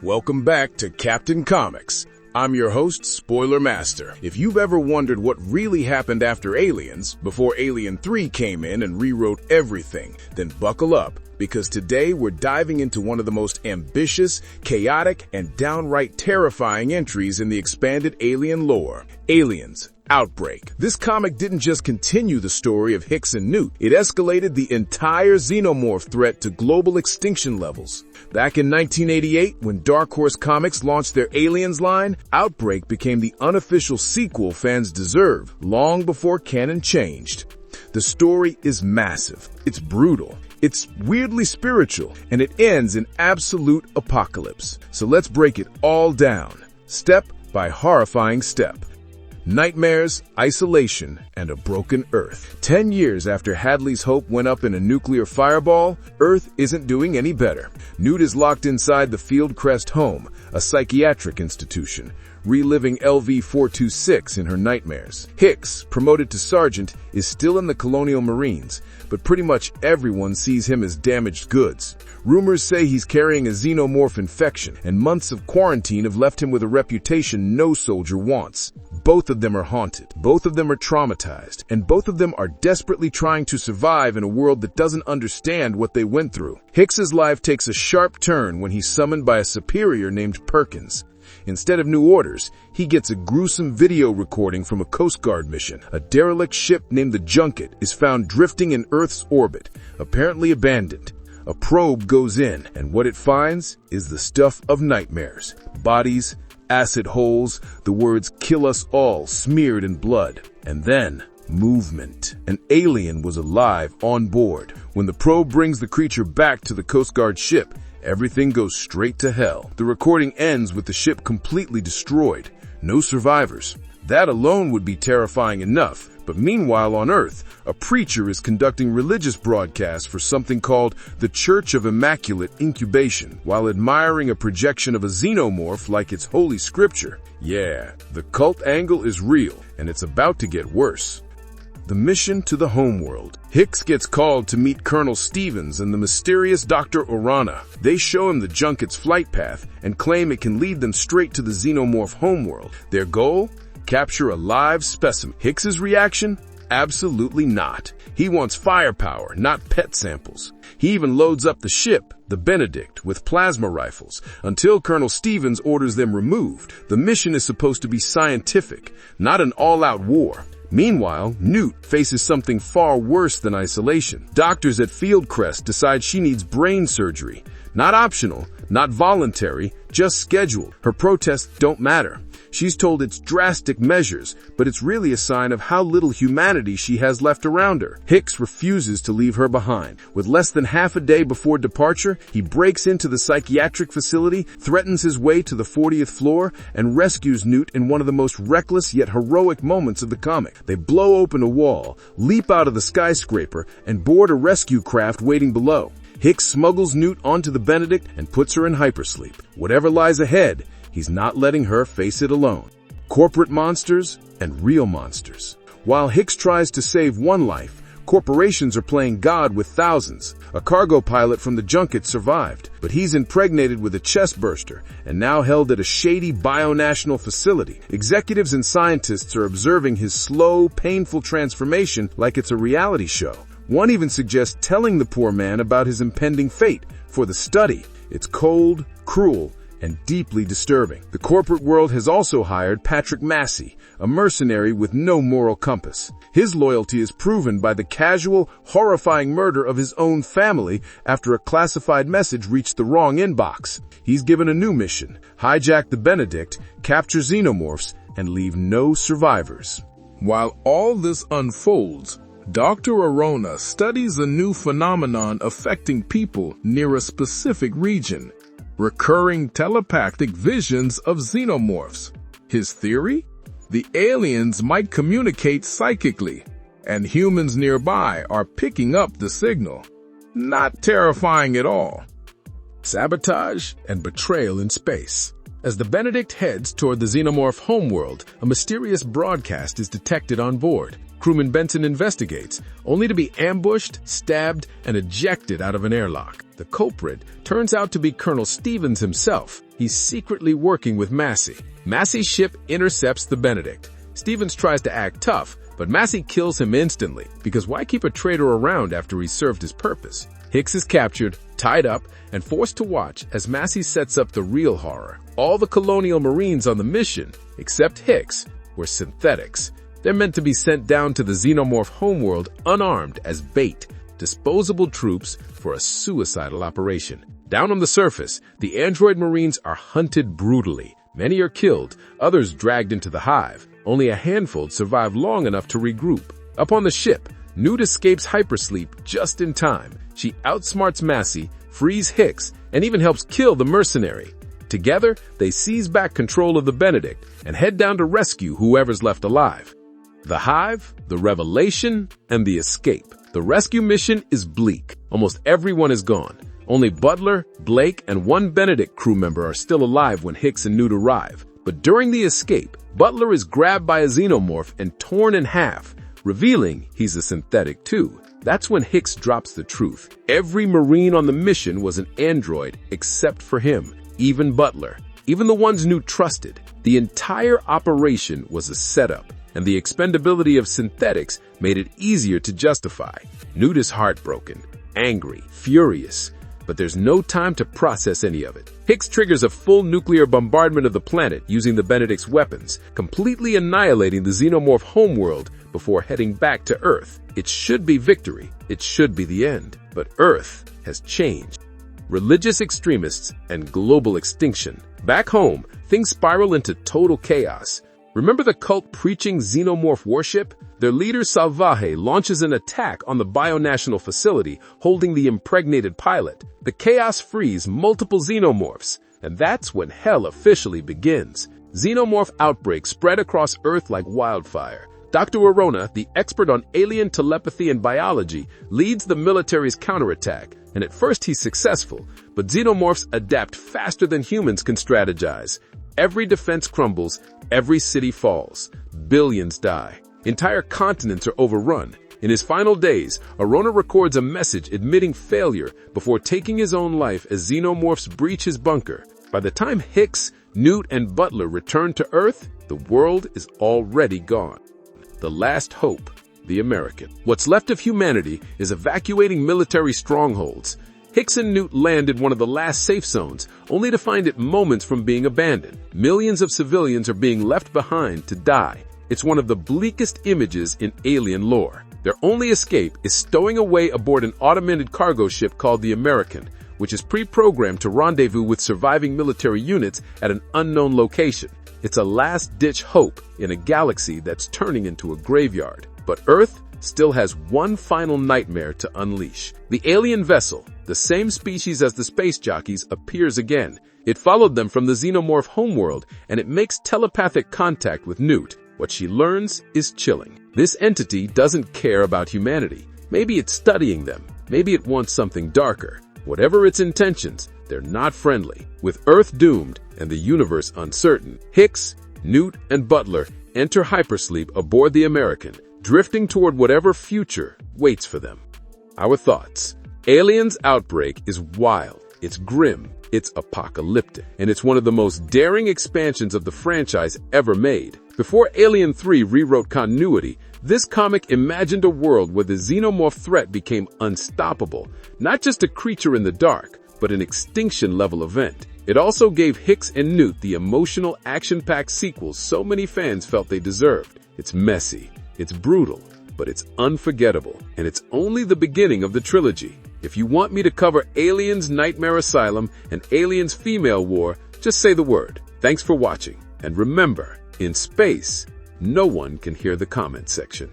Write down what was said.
Welcome back to Captain Comics. I'm your host, Spoiler Master. If you've ever wondered what really happened after Aliens, before Alien 3 came in and rewrote everything, then buckle up, because today we're diving into one of the most ambitious, chaotic, and downright terrifying entries in the expanded Alien lore. Aliens. Outbreak. This comic didn't just continue the story of Hicks and Newt, it escalated the entire Xenomorph threat to global extinction levels. Back in 1988, when Dark Horse Comics launched their Aliens line, Outbreak became the unofficial sequel fans deserve, long before canon changed. The story is massive, it's brutal, it's weirdly spiritual, and it ends in absolute apocalypse. So let's break it all down, step by horrifying step. Nightmares, isolation, and a broken Earth. 10 years after Hadley's hope went up in a nuclear fireball, Earth isn't doing any better. Newt is locked inside the Fieldcrest home, a psychiatric institution, reliving LV-426 in her nightmares. Hicks, promoted to sergeant, is still in the Colonial Marines, but pretty much everyone sees him as damaged goods. Rumors say he's carrying a xenomorph infection, and months of quarantine have left him with a reputation no soldier wants. Both of them are haunted, both of them are traumatized, and both of them are desperately trying to survive in a world that doesn't understand what they went through. Hicks's life takes a sharp turn when he's summoned by a superior named Perkins. Instead of new orders, he gets a gruesome video recording from a Coast Guard mission. A derelict ship named the Junket is found drifting in Earth's orbit, apparently abandoned. A probe goes in, and what it finds is the stuff of nightmares. Bodies, acid holes, the words "kill us all" smeared in blood. And then, movement. An alien was alive on board. When the probe brings the creature back to the Coast Guard ship, everything goes straight to hell. The recording ends with the ship completely destroyed. No survivors. That alone would be terrifying enough. But meanwhile on Earth, a preacher is conducting religious broadcasts for something called the Church of Immaculate Incubation, while admiring a projection of a xenomorph like it's holy scripture. Yeah, the cult angle is real, and it's about to get worse. The mission to the homeworld. Hicks gets called to meet Colonel Stevens and the mysterious Dr. Orana. They show him the Junket's flight path and claim it can lead them straight to the Xenomorph homeworld. Their goal? Capture a live specimen. Hicks's reaction? Absolutely not. He wants firepower, not pet samples. He even loads up the ship, the Benedict, with plasma rifles, until Colonel Stevens orders them removed. The mission is supposed to be scientific, not an all-out war. Meanwhile, Newt faces something far worse than isolation. Doctors at Fieldcrest decide she needs brain surgery. Not optional, not voluntary, just scheduled. Her protests don't matter. She's told it's drastic measures, but it's really a sign of how little humanity she has left around her. Hicks refuses to leave her behind. With less than half a day before departure, he breaks into the psychiatric facility, threatens his way to the 40th floor, and rescues Newt in one of the most reckless yet heroic moments of the comic. They blow open a wall, leap out of the skyscraper, and board a rescue craft waiting below. Hicks smuggles Newt onto the Benedict and puts her in hypersleep. Whatever lies ahead, he's not letting her face it alone. Corporate monsters and real monsters. While Hicks tries to save one life, corporations are playing God with thousands. A cargo pilot from the Junket survived, but he's impregnated with a chest burster and now held at a shady bionational facility. Executives and scientists are observing his slow, painful transformation like it's a reality show. One even suggests telling the poor man about his impending fate for the study. It's cold, cruel, and deeply disturbing. The corporate world has also hired Patrick Massey, a mercenary with no moral compass. His loyalty is proven by the casual, horrifying murder of his own family after a classified message reached the wrong inbox. He's given a new mission: hijack the Benedict, capture xenomorphs, and leave no survivors. While all this unfolds, Dr. Orana studies a new phenomenon affecting people near a specific region: recurring telepathic visions of xenomorphs. His theory? The aliens might communicate psychically, and humans nearby are picking up the signal. Not terrifying at all. Sabotage and betrayal in space. As the Benedict heads toward the Xenomorph homeworld, a mysterious broadcast is detected on board. Crewman Benson investigates, only to be ambushed, stabbed, and ejected out of an airlock. The culprit turns out to be Colonel Stevens himself. He's secretly working with Massey. Massey's ship intercepts the Benedict. Stevens tries to act tough, but Massey kills him instantly, because why keep a traitor around after he's served his purpose? Hicks is captured, tied up, and forced to watch as Massey sets up the real horror. All the Colonial Marines on the mission, except Hicks, were synthetics. They're meant to be sent down to the Xenomorph homeworld unarmed as bait, disposable troops for a suicidal operation. Down on the surface, the android Marines are hunted brutally. Many are killed, others dragged into the hive. Only a handful survive long enough to regroup. Up on the ship, Newt escapes hypersleep just in time. She outsmarts Massey, frees Hicks, and even helps kill the mercenary. Together, they seize back control of the Benedict and head down to rescue whoever's left alive. The hive, the revelation, and the escape. The rescue mission is bleak. Almost everyone is gone. Only Butler, Blake, and one Benedict crew member are still alive when Hicks and Newt arrive. But during the escape, Butler is grabbed by a xenomorph and torn in half, revealing he's a synthetic too. That's when Hicks drops the truth. Every Marine on the mission was an android except for him, even Butler, even the ones Newt trusted. The entire operation was a setup, and the expendability of synthetics made it easier to justify. Newt is heartbroken, angry, furious, but there's no time to process any of it. Hicks triggers a full nuclear bombardment of the planet using the Benedict's weapons, completely annihilating the Xenomorph homeworld before heading back to Earth. It should be victory. It should be the end. But Earth has changed. Religious extremists and global extinction. Back home, things spiral into total chaos. Remember the cult preaching xenomorph worship? Their leader Salvaje launches an attack on the bionational facility holding the impregnated pilot. The chaos frees multiple xenomorphs, and that's when hell officially begins. Xenomorph outbreak spread across Earth like wildfire. Dr. Arona, the expert on alien telepathy and biology, leads the military's counterattack, and at first he's successful, but xenomorphs adapt faster than humans can strategize. Every defense crumbles, every city falls, billions die. Entire continents are overrun. In his final days, Arona records a message admitting failure before taking his own life as xenomorphs breach his bunker. By the time Hicks, Newt, and Butler return to Earth, the world is already gone. The last hope, the American. What's left of humanity is evacuating military strongholds. Hicks and Newt land in one of the last safe zones, only to find it moments from being abandoned. Millions of civilians are being left behind to die. It's one of the bleakest images in alien lore. Their only escape is stowing away aboard an automated cargo ship called the American, which is pre-programmed to rendezvous with surviving military units at an unknown location. It's a last-ditch hope in a galaxy that's turning into a graveyard. But Earth still has one final nightmare to unleash. The alien vessel, the same species as the space jockeys, appears again. It followed them from the Xenomorph homeworld, and it makes telepathic contact with Newt. What she learns is chilling. This entity doesn't care about humanity. Maybe it's studying them. Maybe it wants something darker. Whatever its intentions, they're not friendly. With Earth doomed and the universe uncertain, Hicks, Newt, and Butler enter hypersleep aboard the American, drifting toward whatever future waits for them. Our thoughts. Aliens Outbreak is wild, it's grim, it's apocalyptic, and it's one of the most daring expansions of the franchise ever made. Before Alien 3 rewrote continuity, this comic imagined a world where the xenomorph threat became unstoppable, not just a creature in the dark, but an extinction-level event. It also gave Hicks and Newt the emotional, action-packed sequels so many fans felt they deserved. It's messy, it's brutal, but it's unforgettable, and it's only the beginning of the trilogy. If you want me to cover Aliens Nightmare Asylum and Aliens Female War, just say the word. Thanks for watching, and remember, in space, no one can hear the comment section.